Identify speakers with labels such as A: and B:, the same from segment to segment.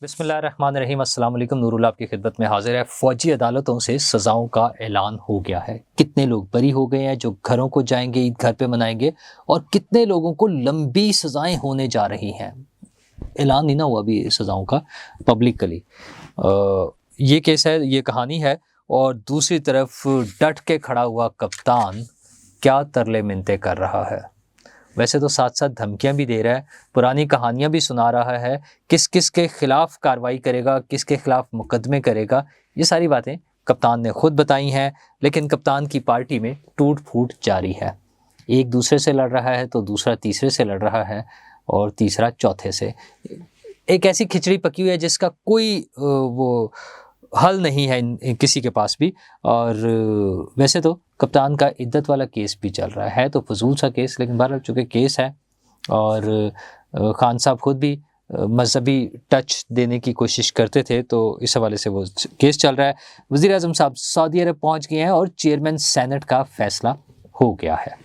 A: बिस्मिल्लाहिर्रहमानिर्रहीम अस्सलाम वालेकुम। नूरुल्लाह आपकी खिदमत में हाजिर है। फौजी अदालतों से सज़ाओं का ऐलान हो गया है। कितने लोग बरी हो गए हैं जो घरों को जाएंगे, ईद घर पे मनाएंगे, और कितने लोगों को लंबी सज़ाएं होने जा रही हैं। ऐलान नहीं ना हुआ अभी सज़ाओं का पब्लिकली। ये केस है, ये कहानी है। और दूसरी तरफ डट के खड़ा हुआ कप्तान क्या तरले मिन्नतें कर रहा है। वैसे तो साथ साथ धमकियां भी दे रहा है, पुरानी कहानियां भी सुना रहा है, किस किस के खिलाफ कार्रवाई करेगा, किसके खिलाफ मुकदमे करेगा। ये सारी बातें कप्तान ने खुद बताई हैं। लेकिन कप्तान की पार्टी में टूट फूट जारी है। एक दूसरे से लड़ रहा है तो दूसरा तीसरे से लड़ रहा है और तीसरा चौथे से। एक ऐसी खिचड़ी पकी हुई है जिसका कोई वो हल नहीं है किसी के पास भी। और वैसे तो कप्तान का इद्दत वाला केस भी चल रहा है तो फजूल सा केस, लेकिन बहरहाल चूँकि केस है और खान साहब खुद भी मजहबी टच देने की कोशिश करते थे तो इस हवाले से वो केस चल रहा है। वज़ीर आज़म साहब सऊदी अरब पहुंच गए हैं और चेयरमैन सेनेट का फैसला हो गया है।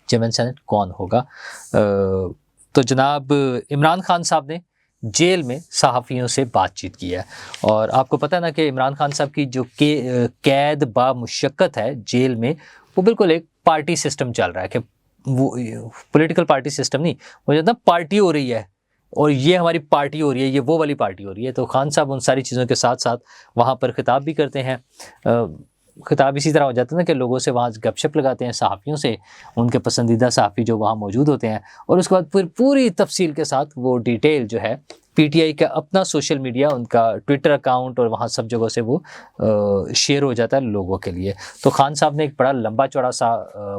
A: चेयरमैन सेनेट कौन होगा? तो जनाब इमरान खान साहब ने जेल में सहाफ़ियों से बातचीत की है। और आपको पता है ना कि इमरान खान साहब की जो कैद बा मुशक्क़त है जेल में, वो बिल्कुल एक पार्टी सिस्टम चल रहा है कि वो पॉलिटिकल पार्टी सिस्टम नहीं, वो जो ना पार्टी हो रही है और ये हमारी पार्टी हो रही है, ये वो वाली पार्टी हो रही है। तो खान साहब उन सारी चीज़ों के साथ साथ वहाँ पर खिताब भी करते हैं। खिताब इसी तरह हो जाता है ना कि लोगों से वहाँ गपशप लगाते हैं, सहाफ़ियों से, उनके पसंदीदा सहाफ़ी जो वहाँ मौजूद होते हैं, और उसके बाद फिर पूरी तफसील के साथ वो डिटेल जो है पीटीआई का अपना सोशल मीडिया, उनका ट्विटर अकाउंट और वहाँ सब जगहों से वो शेयर हो जाता है लोगों के लिए। तो खान साहब ने एक बड़ा लंबा चौड़ा सा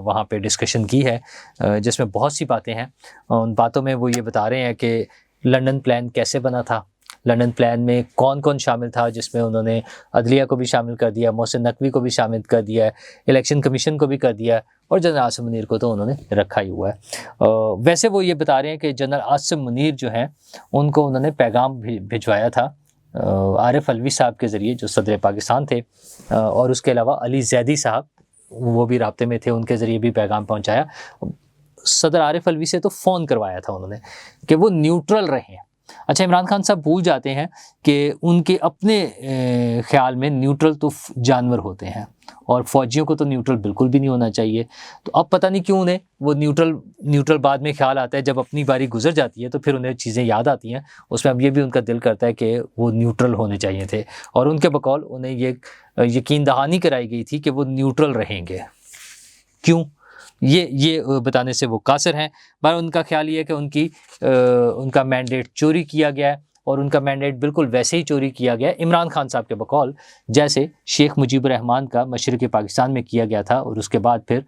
A: वहाँ पे डिस्कशन की है जिसमें बहुत सी बातें हैं। उन बातों में वो ये बता रहे हैं कि लंदन प्लान कैसे बना था, लंदन प्लान में कौन कौन शामिल था, जिसमें उन्होंने अदलिया को भी शामिल कर दिया, मोहसिन नकवी को भी शामिल कर दिया है, इलेक्शन कमीशन को भी कर दिया है, और जनरल आसिम मुनीर को तो उन्होंने रखा ही हुआ है। वैसे वो ये बता रहे हैं कि जनरल आसिम मुनीर जो हैं उनको उन्होंने पैगाम भिजवाया था आरिफ अलवी साहब के ज़रिए जो सदर पाकिस्तान थे, और उसके अलावा अली जैदी साहब वो भी राब्ते में थे, उनके ज़रिए भी पैगाम पहुँचाया। सदर आरिफ अलवी से तो फ़ोन करवाया था उन्होंने कि वो न्यूट्रल रहें। अच्छा, इमरान खान साहब भूल जाते हैं कि उनके अपने ख्याल में न्यूट्रल तो जानवर होते हैं और फ़ौजियों को तो न्यूट्रल बिल्कुल भी नहीं होना चाहिए। तो अब पता नहीं क्यों उन्हें वो न्यूट्रल बाद में ख्याल आता है, जब अपनी बारी गुजर जाती है तो फिर उन्हें चीज़ें याद आती हैं। उसमें अब ये भी उनका दिल करता है कि वो न्यूट्रल होने चाहिए थे, और उनके बकौल उन्हें ये यकीन दहानी कराई गई थी कि वो न्यूट्रल रहेंगे। क्यों? ये बताने से वो कासिर हैं। पर उनका ख्याल ये है कि उनका मैंडेट चोरी किया गया है, और उनका मैंडेट बिल्कुल वैसे ही चोरी किया गया है इमरान खान साहब के बकौल जैसे शेख मुजीबुर रहमान का मशरिक़ पाकिस्तान में किया गया था, और उसके बाद फिर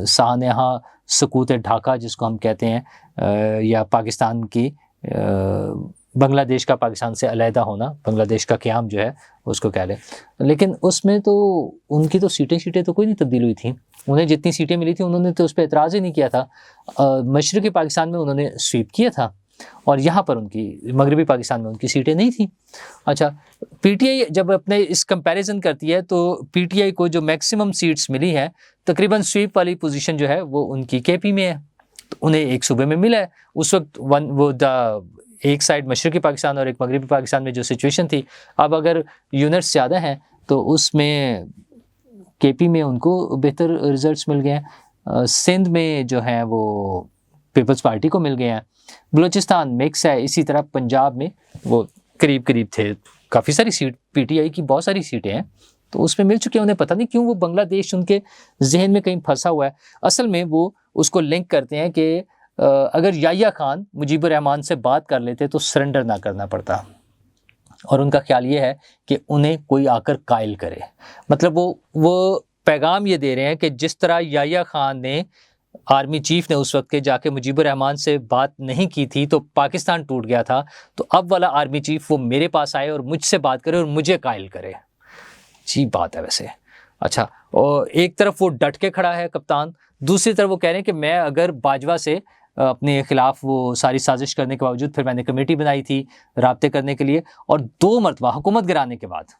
A: सानहा सकूत ढाका जिसको हम कहते हैं, या पाकिस्तान की बांग्लादेश का पाकिस्तान से अलहदा होना, बांग्लादेश का क़याम जो है उसको कह लें। लेकिन उसमें तो उनकी तो सीटें तो कोई नहीं तब्दील हुई थी। उन्हें जितनी सीटें मिली थी उन्होंने तो उस पर एतराज़ ही नहीं किया था। मशरिक़ी पाकिस्तान में उन्होंने स्वीप किया था और यहाँ पर उनकी मगरबी पाकिस्तान में उनकी सीटें नहीं थी। अच्छा, पीटीआई जब अपने इस कंपैरिजन करती है तो पीटीआई को जो मैक्सिमम सीट्स मिली हैं, तकरीबन स्वीप वाली पोजीशन जो है वो उनकी केपी में है। तो उन्हें एक सूबे में मिला है उस वक्त एक साइड मशरिक़ी पाकिस्तान और एक मगरबी पाकिस्तान में जो सिचुएशन थी। अब अगर यूनिट्स ज़्यादा हैं तो उसमें केपी में उनको बेहतर रिजल्ट्स मिल गए हैं, सिंध में जो है वो पीपल्स पार्टी को मिल गए हैं, बलूचिस्तान मिक्स है, इसी तरह पंजाब में वो करीब करीब थे। काफ़ी सारी सीट पीटीआई की बहुत सारी सीटें हैं तो उसमें मिल चुके हैं। उन्हें पता नहीं क्यों वो बांग्लादेश उनके जहन में कहीं फंसा हुआ है। असल में वो उसको लिंक करते हैं कि अगर याह्या खान मुजीबुर रहमान से बात कर लेते तो सरेंडर ना करना पड़ता, और उनका ख्याल ये है कि उन्हें कोई आकर कायल करे। मतलब वो पैगाम ये दे रहे हैं कि जिस तरह याह्या खान ने, आर्मी चीफ ने उस वक्त के जाके मुजीबुर रहमान से बात नहीं की थी तो पाकिस्तान टूट गया था, तो अब वाला आर्मी चीफ वो मेरे पास आए और मुझसे बात करे और मुझे कायल करे। अजीब बात है वैसे। अच्छा, और एक तरफ वो डट के खड़ा है कप्तान, दूसरी तरफ वो कह रहे हैं कि मैं अगर बाजवा से अपने खिलाफ वो सारी साजिश करने के बावजूद फिर मैंने कमेटी बनाई थी राब्ते करने के लिए, और 2 मरतबा हुकूमत गिराने के बाद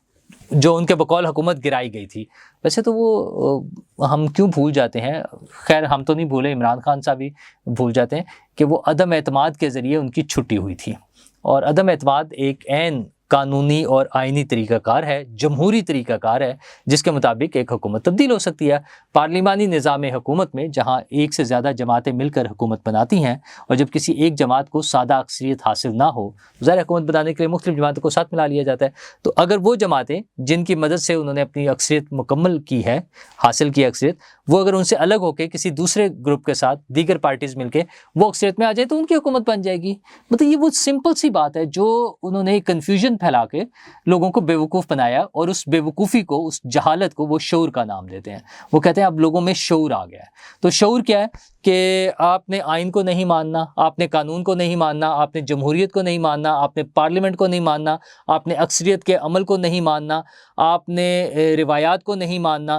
A: जो उनके बकौल हुकूमत गिराई गई थी। वैसे तो वो हम क्यों भूल जाते हैं, खैर हम तो नहीं भूले, इमरान खान साहब भी भूल जाते हैं कि वो अदम एतमाद के ज़रिए उनकी छुट्टी हुई थी और अदम एतमाद एक ऐन कानूनी और आइनी तरीक़ाकार है, जमहूरी तरीक़ाकार है, जिसके मुताबिक एक हुकूमत तब्दील हो सकती है। पार्लिमानी निज़ाम हुकूमत में जहाँ एक से ज़्यादा जमातें मिलकर हुकूमत बनाती हैं और जब किसी एक जमात को सादा अक्सरियत हासिल ना हो, ज़ाहिर हुकूमत बनाने के लिए मुख्तलिफ जमातों को साथ मिला लिया जाता है। तो अगर वो जमातें जिनकी मदद से उन्होंने अपनी अक्सरियत मुकम्मल की है, हासिल की अक्सरियत, वो अगर उनसे अलग होकर किसी दूसरे ग्रुप के साथ दीगर पार्टीज़ मिलकर वो अक्सरियत में आ जाए तो उनकी हुकूमत बन जाएगी। मतलब ये वो सिंपल सी बात है जो उन्होंने कन्फ्यूजन फैला के लोगों को बेवकूफ़ बनाया और उस बेवकूफ़ी को, उस जहालत को वो शऊर का नाम देते हैं। वो कहते हैं अब लोगों में शऊर आ गया है। तो शऊर क्या है कि आपने आइन को नहीं मानना, आपने कानून को नहीं मानना, आपने जमहूरियत को नहीं मानना, आपने पार्लियामेंट को नहीं मानना, आपने अक्सरियत के अमल को नहीं मानना, आपने रिवायात को नहीं मानना,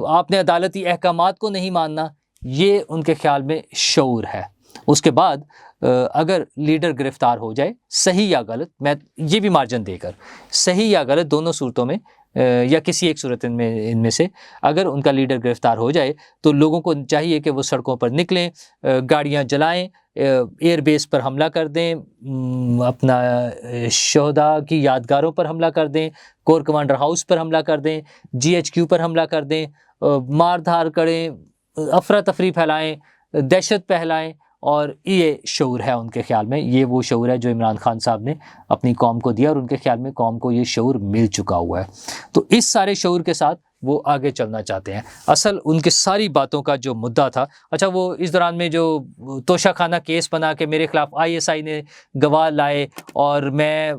A: आपने अदालती अहकामात को नहीं मानना। ये उनके ख्याल में शऊर है। उसके बाद अगर लीडर गिरफ्तार हो जाए, सही या गलत, मैं ये भी मार्जिन देकर, सही या गलत दोनों सूरतों में या किसी एक सूरत इनमें से अगर उनका लीडर गिरफ्तार हो जाए तो लोगों को चाहिए कि वो सड़कों पर निकलें, गाड़ियां जलाएं, एयरबेस पर हमला कर दें, अपना शोहदा की यादगारों पर हमला कर दें, कोर कमांडर हाउस पर हमला कर दें, GHQ पर हमला कर दें, मार धार करें, अफरा तफरी फैलाएं, दहशत फैलाएं। और ये शऊर है उनके ख्याल में। ये वो शऊर है जो इमरान खान साहब ने अपनी कौम को दिया और उनके ख्याल में कौम को ये शऊर मिल चुका हुआ है। तो इस सारे शऊर के साथ वो आगे चलना चाहते हैं। असल उनके सारी बातों का जो मुद्दा था, अच्छा वो इस दौरान में जो तोशाखाना केस बना के मेरे खिलाफ ISI ने गवाह लाए और मैं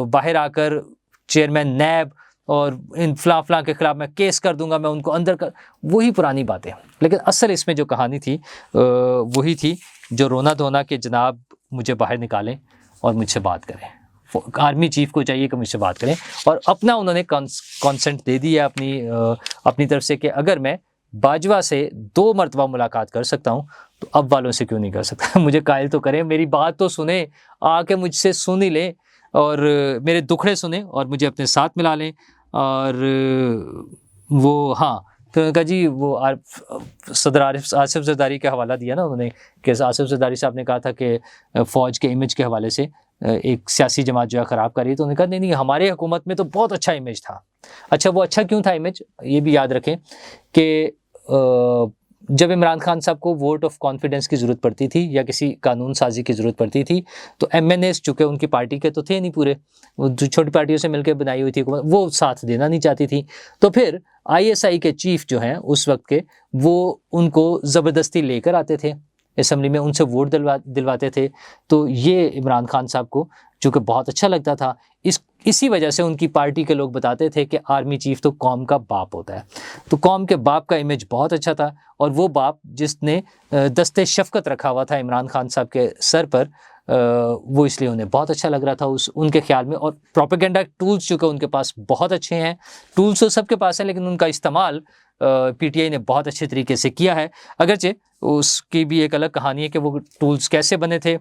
A: बाहर आकर चेयरमैन नैब और इन फलां के ख़िलाफ़ मैं केस कर दूंगा, मैं उनको अंदर कर, वही पुरानी बातें। लेकिन असल इसमें जो कहानी थी वही थी जो रोना धोना के जनाब मुझे बाहर निकालें और मुझसे बात करें। आर्मी चीफ को चाहिए कि मुझसे बात करें और अपना उन्होंने कंसेंट दे दिया अपनी तरफ से कि अगर मैं बाजवा से 2 मरतबा मुलाकात कर सकता हूँ तो अब वालों से क्यों नहीं कर सकता। मुझे कायल तो करें, मेरी बात तो सुने, आके मुझसे सुन ही लें और मेरे दुखड़े सुने और मुझे अपने साथ मिला लें। और वो हाँ, तो उन्होंने कहा जी वो सदर आसिफ ज़रदारी का हवाला दिया ना उन्होंने कि आसिफ ज़रदारी साहब ने कहा था कि फ़ौज के इमेज के हवाले से एक सियासी जमात जो है ख़राब कर रही है। तो उन्होंने कहा नहीं हमारे हुकूमत में तो बहुत अच्छा इमेज था। अच्छा वो अच्छा क्यों था इमेज, ये भी याद रखें कि जब इमरान खान साहब को वोट ऑफ कॉन्फिडेंस की ज़रूरत पड़ती थी या किसी कानून साजी की ज़रूरत पड़ती थी तो MNAs चूँकि उनकी पार्टी के तो थे नहीं पूरे, वो जो छोटी पार्टियों से मिलकर बनाई हुई थी वो साथ देना नहीं चाहती थी। तो फिर ISI के चीफ जो हैं उस वक्त के, वो उनको ज़बरदस्ती लेकर आते थे असम्बली में, उनसे वोट दिलवाते थे। तो ये इमरान खान साहब को चूँकि बहुत अच्छा लगता था, इसी वजह से उनकी पार्टी के लोग बताते थे कि आर्मी चीफ तो कौम का बाप होता है। तो कौम के बाप का इमेज बहुत अच्छा था और वो बाप जिसने दस्ते शफ़क़त रखा हुआ था इमरान खान साहब के सर पर, वो इसलिए उन्हें बहुत अच्छा लग रहा था उनके ख्याल में। और प्रोपेगेंडा टूल्स चूँकि उनके पास बहुत अच्छे हैं, टूल्स तो सबके पास हैं लेकिन उनका इस्तेमाल PTI ने बहुत अच्छे तरीके से किया है। अगरचे उसकी भी एक अलग कहानी है कि वो टूल्स कैसे बने थे,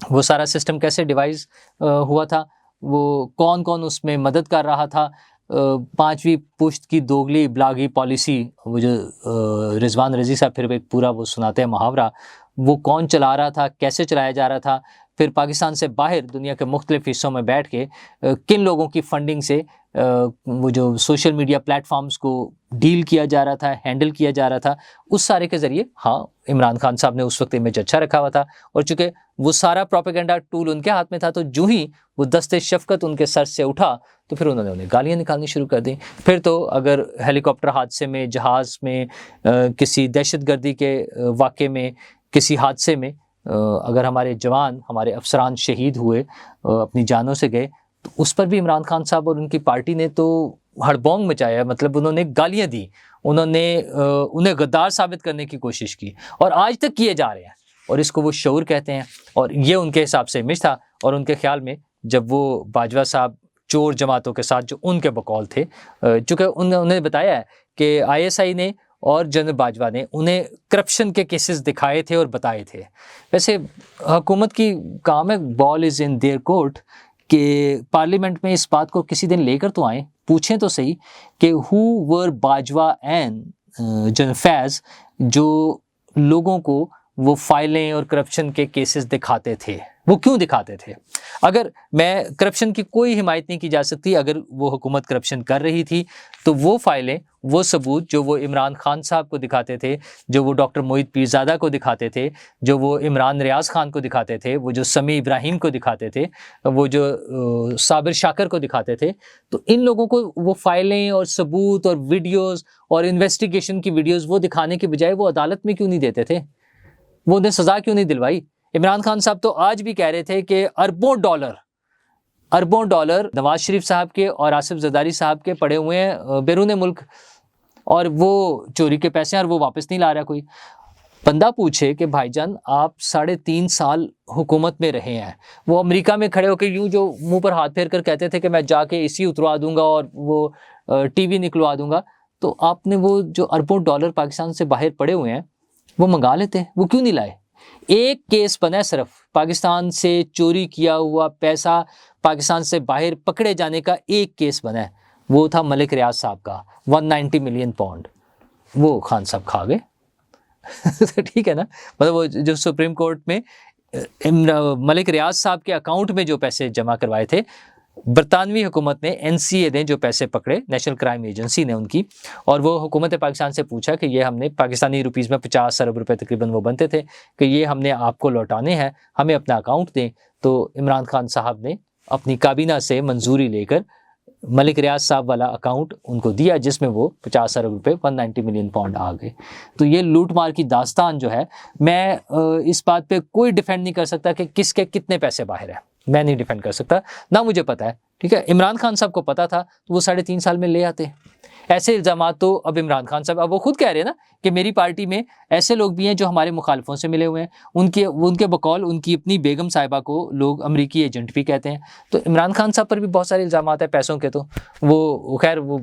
A: वो सारा सिस्टम कैसे डिवाइस हुआ था, वो कौन कौन उसमें मदद कर रहा था। 5वीं पुश्त की दोगली इबलागी पॉलिसी, वो जो रिजवान रज़ी साहब फिर एक पूरा वो सुनाते हैं मुहावरा, वो कौन चला रहा था, कैसे चलाया जा रहा था। फिर पाकिस्तान से बाहर दुनिया के मुख्तलिफ हिस्सों में बैठ के किन लोगों की फंडिंग से वो जो सोशल मीडिया प्लेटफॉर्म्स को डील किया जा रहा था, हैंडल किया जा रहा था, उस सारे के ज़रिए हाँ इमरान खान साहब ने उस वक्त इमेज अच्छा रखा हुआ था। और चूँकि वो सारा प्रोपेगेंडा टूल उनके हाथ में था तो जो ही वो दस्ते शफ़क़त उनके सर से उठा तो फिर उन्होंने उन्हें गालियाँ निकालनी शुरू कर दी। फिर तो अगर हेलीकॉप्टर हादसे में, जहाज़ में, किसी दहशतगर्दी के वाक़े में, किसी हादसे में अगर हमारे जवान, हमारे अफसरान शहीद हुए, अपनी जानों से गए, तो उस पर भी इमरान खान साहब और उनकी पार्टी ने तो हड़बोंग मचाया। मतलब उन्होंने गालियाँ दी, उन्होंने उन्हें गद्दार साबित करने की कोशिश की और आज तक किए जा रहे हैं और इसको वो शऊर कहते हैं। और ये उनके हिसाब से इमेज था। और उनके ख्याल में जब वो बाजवा साहब चोर जमातों के साथ जो उनके बकौल थे, चूँकि उन्होंने बताया है कि ISI ने और जनरल बाजवा ने उन्हें करप्शन के केसेस दिखाए थे और बताए थे। वैसे हुकूमत की काम है, ball is in their court, कि पार्लियामेंट में इस बात को किसी दिन लेकर तो आएँ, पूछें तो सही कि who were Bajwa and General Faiz जो लोगों को वो फाइलें और करप्शन के केसेस दिखाते थे। वो क्यों दिखाते थे? अगर मैं करप्शन की कोई हिमायत नहीं की जा सकती, अगर वो हुकूमत करप्शन कर रही थी तो वो फाइलें, वो सबूत जो वो इमरान खान साहब को दिखाते थे, जो वो डॉक्टर मोहित पीरज़ादा को दिखाते थे, जो वो इमरान रियाज खान को दिखाते थे, वो जो समी इब्राहिम को दिखाते थे, वो जो साबिर शाकर को दिखाते थे, तो इन लोगों को वो फाइलें और सबूत और वीडियोज़ और इन्वेस्टिगेशन की वीडियोज़ वो दिखाने के बजाय वो अदालत में क्यों नहीं देते थे? वो उन्हें सज़ा क्यों नहीं दिलवाई? इमरान खान साहब तो आज भी कह रहे थे कि अरबों डॉलर नवाज शरीफ साहब के और आसिफ जरदारी साहब के पड़े हुए हैं बैरून मुल्क, और वो चोरी के पैसे हैं और वो वापस नहीं ला रहा कोई। बंदा पूछे कि भाईजान आप 3.5 साल हुकूमत में रहे हैं, वो अमेरिका में खड़े होकर यूं जो मुंह पर हाथ फेर कर कहते थे कि मैं जाके एसी उतरवा दूंगा और वो टीवी निकलवा दूंगा, तो आपने वो जो अरबों डॉलर पाकिस्तान से बाहर पड़े हुए हैं वो मंगा लेते, वो क्यों नहीं लाए? एक केस बना है सिर्फ, पाकिस्तान से चोरी किया हुआ पैसा पाकिस्तान से बाहर पकड़े जाने का एक केस बना है, वो था मलिक रियाज साहब का 190 मिलियन पाउंड, वो खान साहब खा गए। ठीक है ना, मतलब वो जो सुप्रीम कोर्ट में मलिक रियाज साहब के अकाउंट में जो पैसे जमा करवाए थे, बरतानवी हुकूमत ने, एनसीए ने जो पैसे पकड़े, नेशनल क्राइम एजेंसी ने उनकी, और वो हुकूमत पाकिस्तान से पूछा कि ये हमने पाकिस्तानी रुपीस में 50 अरब रुपए तकरीबन वो बनते थे कि ये हमने आपको लौटाने हैं, हमें अपना अकाउंट दें। तो इमरान खान साहब ने अपनी काबीना से मंजूरी लेकर मलिक रियाज साहब वाला अकाउंट उनको दिया, जिसमें वो 50 अरब रुपए 190 मिलियन पाउंड आ गए। तो ये लूट मार की दास्तान जो है, मैं इस बात पे कोई डिफेंड नहीं कर सकता कि किसके कितने पैसे बाहर है, मैं नहीं डिफेंड कर सकता, ना मुझे पता है। ठीक है, इमरान खान साहब को पता था तो वो 3.5 साल में ले आते। ऐसे इल्ज़ामात तो अब इमरान खान साहब, अब वो खुद कह रहे हैं ना कि मेरी पार्टी में ऐसे लोग भी हैं जो हमारे मुखालिफों से मिले हुए हैं, उनके बकौल उनकी अपनी बेगम साहिबा को लोग अमरीकी एजेंट भी कहते हैं। तो इमरान खान साहब पर भी बहुत सारे इल्ज़ामात है पैसों के, तो वो खैर वो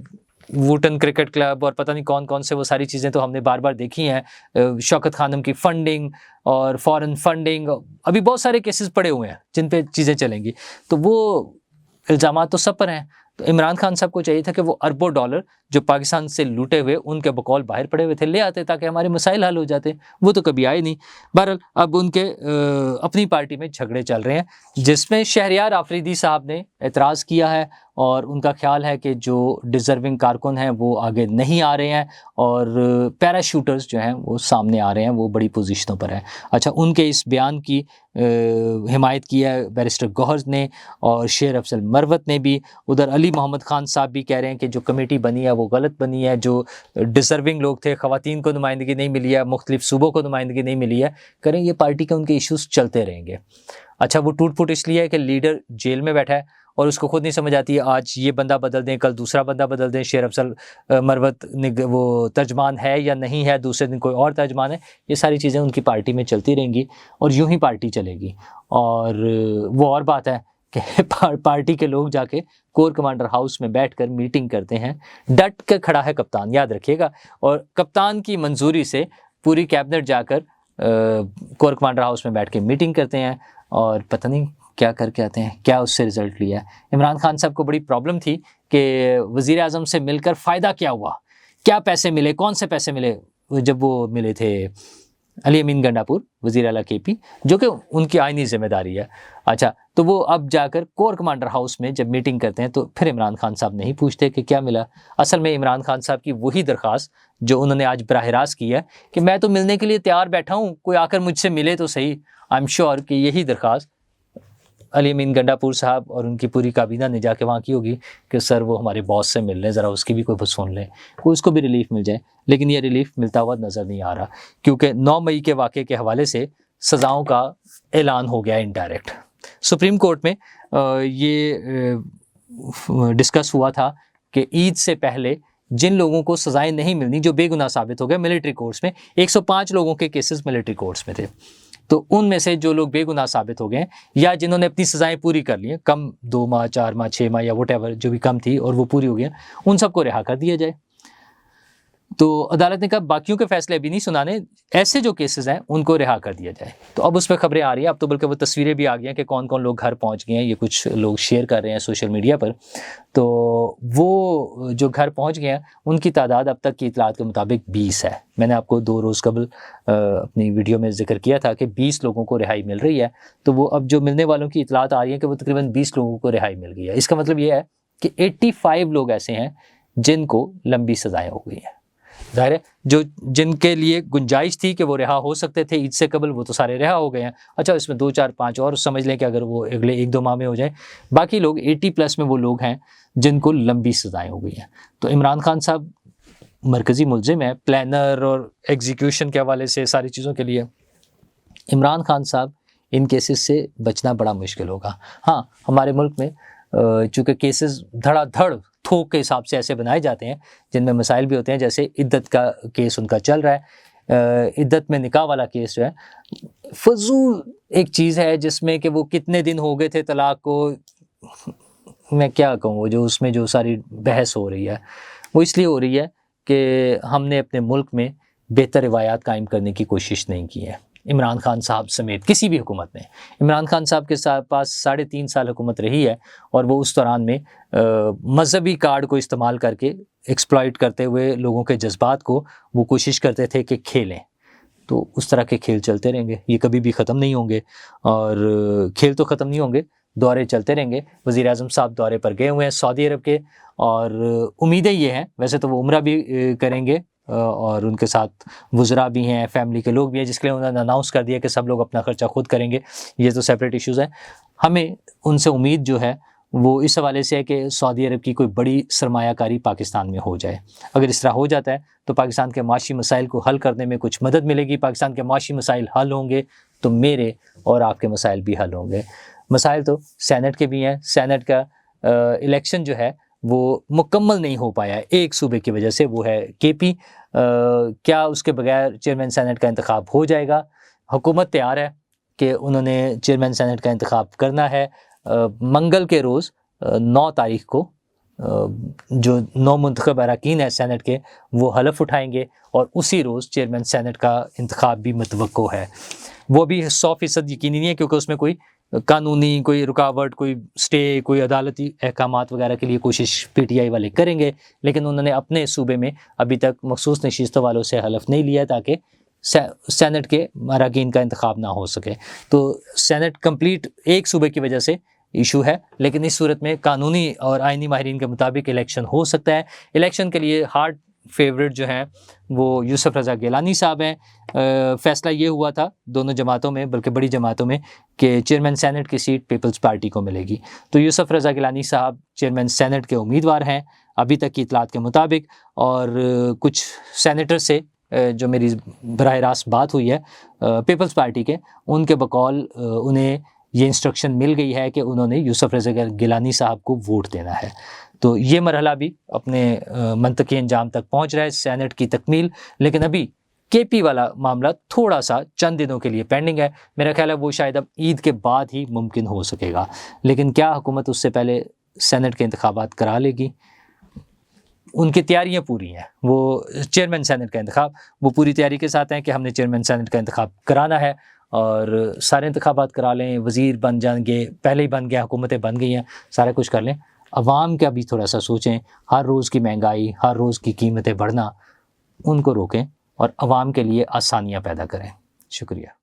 A: वुटन क्रिकेट क्लब और पता नहीं कौन कौन से वो सारी चीज़ें तो हमने बार बार देखी हैं, शौकत खानम की फंडिंग और फॉरेन फंडिंग, अभी बहुत सारे केसेस पड़े हुए हैं जिन पे चीज़ें चलेंगी, तो वो इल्ज़ामात तो सब पर हैं। तो इमरान खान साहब को चाहिए था कि वो अरबों डॉलर जो पाकिस्तान से लूटे हुए उनके बकौल बाहर पड़े हुए थे ले आते ताकि हमारे मसाइल हल हो जाते, वो तो कभी आए नहीं। बहरहाल अब उनके अपनी पार्टी में झगड़े चल रहे हैं, जिसमें शहरयार आफरीदी साहब ने एतराज़ किया है और उनका ख्याल है कि जो डिज़र्विंग कारकुन हैं वो आगे नहीं आ रहे हैं और पैराशूटर्स जो हैं वो सामने आ रहे हैं, वो बड़ी पोजीशनों पर हैं। अच्छा, उनके इस बयान की हिमायत की है बैरिस्टर गौहर ने और शेर अफजल मरवत ने भी। उधर अली मोहम्मद खान साहब भी कह रहे हैं कि जो कमेटी बनी है वो गलत बनी है, जो डिज़र्विंग लोग थे, ख़वातीन को नुमाइंदगी नहीं मिली है, मुख्तलिफ सूबों को नुमाइंदगी नहीं मिली है, करें ये पार्टी के उनके इश्यूज़ चलते रहेंगे। अच्छा, वो टूट फूट इसलिए है कि लीडर जेल में बैठा है और उसको खुद नहीं समझ आती है, आज ये बंदा बदल दें, कल दूसरा बंदा बदल दें, शेर अफजल मरवत वो तर्जमान है या नहीं है, दूसरे दिन कोई और तर्जमान है, ये सारी चीज़ें उनकी पार्टी में चलती रहेंगी और यूं ही पार्टी चलेगी। और वो और बात है कि पार्टी के लोग जाके कोर कमांडर हाउस में बैठकर मीटिंग करते हैं, डट के खड़ा है कप्तान, याद रखिएगा, और कप्तान की मंजूरी से पूरी कैबिनेट जाकर कोर कमांडर हाउस में बैठ के मीटिंग करते हैं और पता नहीं क्या करके आते हैं, क्या उससे रिजल्ट लिया। इमरान खान साहब को बड़ी प्रॉब्लम थी कि वज़ीर आज़म से मिलकर फ़ायदा क्या हुआ, क्या पैसे मिले, कौन से पैसे मिले। जब वो मिले थे अली अमीन गंडापुर वज़ीर आला केपी, जो कि उनकी आइनी जिम्मेदारी है। अच्छा, तो वो अब जाकर कोर कमांडर हाउस में जब मीटिंग करते हैं तो फिर इमरान खान साहब नहीं पूछते कि क्या मिला। असल में इमरान खान साहब की वही दरख्वास्त जो उन्होंने आज बराह रास्त की है कि मैं तो मिलने के लिए तैयार बैठा हूँ, कोई आकर मुझसे मिले तो सही। आई एम श्योर कि यही दरख्वास्त अली अमीन गंडापुर साहब और उनकी पूरी काबीना ने जाके वहाँ की होगी कि सर वो हमारे बॉस से मिल लें, ज़रा उसकी भी कोई सुन लें, कोई उसको भी रिलीफ मिल जाए। लेकिन ये रिलीफ मिलता हुआ नज़र नहीं आ रहा, क्योंकि 9 मई के वाक़े के हवाले से सज़ाओं का ऐलान हो गया इनडायरेक्ट। सुप्रीम कोर्ट में ये डिस्कस हुआ था कि ईद से पहले जिन लोगों को सज़ाएं नहीं मिलनी, जो बेगुनाह साबित हो गए मिलिट्री कोर्ट्स में, 105 लोगों के केसेस मिलिट्री कोर्ट्स में थे, तो उनमें से जो लोग बेगुनाह साबित हो गए या जिन्होंने अपनी सज़ाएं पूरी कर ली हैं, कम 2 माह 4 माह 6 माह या वोटेवर जो भी कम थी और वो पूरी हो गई, उन सबको रिहा कर दिया जाए। तो अदालत ने कहा बाकियों के फैसले अभी नहीं सुनाने, ऐसे जो केसेस हैं उनको रिहा कर दिया जाए। तो अब उस पर खबरें आ रही हैं, अब तो बल्कि वो तस्वीरें भी आ गई हैं कि कौन कौन लोग घर पहुंच गए हैं, ये कुछ लोग शेयर कर रहे हैं सोशल मीडिया पर। तो वो जो घर पहुंच गए हैं उनकी तादाद अब तक की इतलात के मुताबिक 20 है। मैंने आपको 2 रोज़ कबल अपनी वीडियो में जिक्र किया था कि 20 लोगों को रिहाई मिल रही है। तो वो अब जो मिलने वालों की इतलात आ रही है कि वो तकरीबन 20 लोगों को रिहाई मिल गई है। इसका मतलब ये है कि 85 लोग ऐसे हैं जिनको लंबी सजाएं हो गई हैं। जाहिर है जो जिनके लिए गुंजाइश थी कि वो रिहा हो सकते थे ईद से कबल, वो तो सारे रिहा हो गए हैं। अच्छा, इसमें 2, 4, 5 और समझ लें कि अगर वो अगले 1-2 माह में हो जाए, बाकी लोग 80+ में वो लोग हैं जिनको लंबी सजाएं हो गई हैं। तो इमरान खान साहब मरकज़ी मुलजिम है प्लानर और एग्जीक्यूशन के हवाले से सारी चीज़ों के लिए। इमरान खान साहब इन केसेस से बचना बड़ा मुश्किल होगा। हाँ, हमारे मुल्क में चूँकि केसेस धड़ाधड़ थोक के हिसाब से ऐसे बनाए जाते हैं जिनमें मसाइल भी होते हैं, जैसे इद्दत का केस उनका चल रहा है। इद्दत में निकाह वाला केस जो है फजूल एक चीज़ है, जिसमें कि वो कितने दिन हो गए थे तलाक को, मैं क्या कहूँ, जो उसमें जो सारी बहस हो रही है वो इसलिए हो रही है कि हमने अपने मुल्क में बेहतर रिवायात कायम करने की कोशिश नहीं की है। इमरान खान साहब समेत किसी भी हुकूमत ने, इमरान खान साहब के पास 3.5 साल हुकूमत रही है और वो उस दौरान में मजहबी कार्ड को इस्तेमाल करके एक्सप्लॉइट करते हुए लोगों के जज्बात को वो कोशिश करते थे कि खेलें। तो उस तरह के खेल चलते रहेंगे, ये कभी भी ख़त्म नहीं होंगे और खेल तो ख़त्म नहीं होंगे, दौरे चलते रहेंगे। वज़ीर आज़म साहब दौरे पर गए हुए हैं सऊदी अरब के और उम्मीदें ये हैं, वैसे तो वो उम्रा भी करेंगे और उनके साथ वुज़रा भी हैं, फैमिली के लोग भी हैं, जिसके लिए उन्होंने अनाउंस कर दिया कि सब लोग अपना ख़र्चा खुद करेंगे। ये तो सेपरेट इश्यूज़ हैं। हमें उनसे उम्मीद जो है वो इस हवाले से है कि सऊदी अरब की कोई बड़ी सरमायाकारी पाकिस्तान में हो जाए। अगर इस तरह हो जाता है तो पाकिस्तान के माशी मसाइल को हल करने में कुछ मदद मिलेगी। पाकिस्तान के माशी मसाइल हल होंगे तो मेरे और आपके मसाइल भी हल होंगे। मसाइल तो सेनेट के भी हैं। सेनेट का इलेक्शन जो है वो मुकम्मल नहीं हो पाया एक सूबे की वजह से, वो है केपी। क्या उसके बगैर चेयरमैन सेनेट का इंतखाब हो जाएगा? हुकूमत तैयार है कि उन्होंने चेयरमैन सेनेट का इंतखाब करना है। मंगल के रोज़ 9 तारीख को जो 9 मुंतखब अरकान है सेनेट के, वो हलफ उठाएंगे और उसी रोज़ चेयरमैन सेनेट का इंतखाब भी मुतवक्को है। वो भी 100% यकीनी नहीं है क्योंकि उसमें कोई कानूनी कोई रुकावट, कोई स्टे, कोई अदालती अहकामात वगैरह के लिए कोशिश पीटीआई वाले करेंगे, लेकिन उन्होंने अपने सूबे में अभी तक मखसूस नशिस्तों वालों से हलफ नहीं लिया ताकि सेनेट के अरकान का इंतखाब ना हो सके। तो सेनेट कंप्लीट एक सूबे की वजह से इशू है, लेकिन इस सूरत में कानूनी और आइनी माहिरीन के मुताबिक इलेक्शन हो सकता है। इलेक्शन के लिए हार्ड फेवरेट जो हैं वो यूसुफ रज़ा गिलानी साहब हैं। फ़ैसला ये हुआ था दोनों जमातों में, बल्कि बड़ी जमातों में, कि चेयरमैन सेनेट की सीट पीपल्स पार्टी को मिलेगी। तो यूसुफ रज़ा गिलानी साहब चेयरमैन सेनेट के उम्मीदवार हैं अभी तक की इतलात के मुताबिक। और कुछ सेनेटर से जो मेरी बराह रास्त बात हुई है पीपल्स पार्टी के, उनके बकौल उन्हें ये इंस्ट्रक्शन मिल गई है कि उन्होंने यूसुफ रज़ा गिलानी साहब को वोट देना है। तो ये मरहला भी अपने मंतकी अंजाम तक पहुंच रहा है, सेनेट की तकमील। लेकिन अभी केपी वाला मामला थोड़ा सा चंद दिनों के लिए पेंडिंग है। मेरा ख्याल है वो शायद अब ईद के बाद ही मुमकिन हो सकेगा। लेकिन क्या हुकूमत उससे पहले सेनेट के इंतखाबात करा लेगी? उनकी तैयारियां पूरी हैं। वो चेयरमैन सेनेट का इंतखाब वो पूरी तैयारी के साथ हैं कि हमने चेयरमैन सेनेट का इंतखाब कराना है और सारे इंतखाबात करा लें, वज़ीर बन जाएंगे, पहले ही बन गए, हुकूमतें बन गई हैं, सारा कुछ कर लें। अवाम का भी थोड़ा सा सोचें, हर रोज़ की महंगाई, हर रोज़ की कीमतें बढ़ना, उनको रोकें और अवाम के लिए आसानियाँ पैदा करें। शुक्रिया।